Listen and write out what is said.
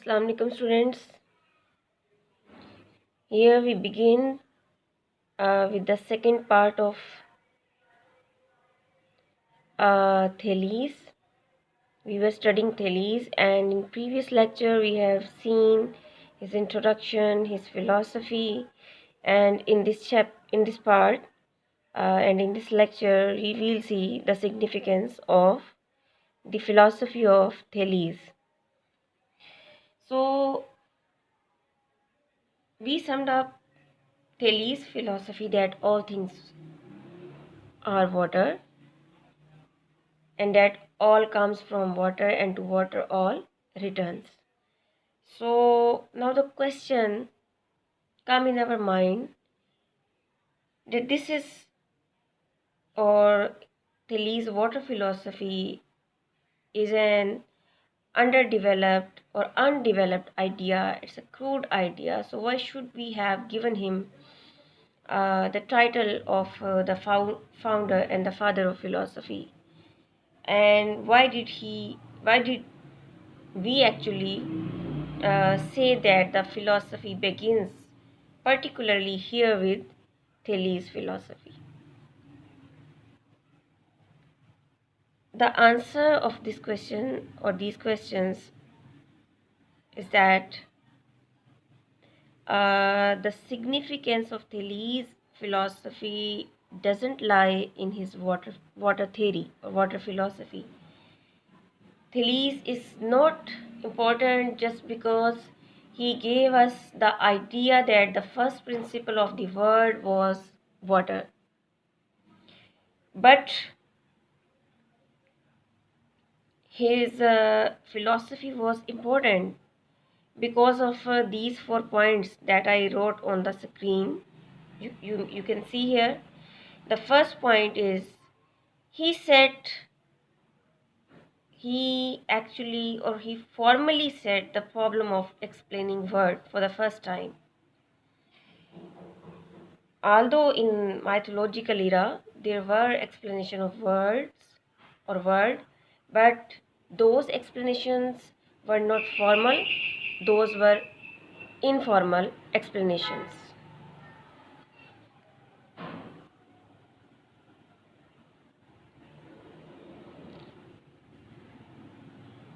Assalamu alaikum students. Here we begin with the second part of Thales. We were studying Thales, and in previous lecture we have seen his introduction, his philosophy, and in this part and in this lecture we will see the significance of the philosophy of Thales. So we summed up Thales' philosophy that all things are water, and that all comes from water, and to water all returns. So now the question come in our mind that this is, or Thales' water philosophy is an underdeveloped or undeveloped idea. It's a crude idea. So why should we have given him the title of the founder and the father of philosophy? And why did we actually say that the philosophy begins particularly here with Thales' philosophy? The answer of this question or these questions is that the significance of Thales' philosophy doesn't lie in his water theory or water philosophy. Thales is not important just because he gave us the idea that the first principle of the world was water. But his philosophy was important because of these 4 points that I wrote on the screen. You can see here. The first point is he formally set the problem of explaining word for the first time. Although in mythological era there were explanation of words or word, but those explanations were not formal, those were informal explanations.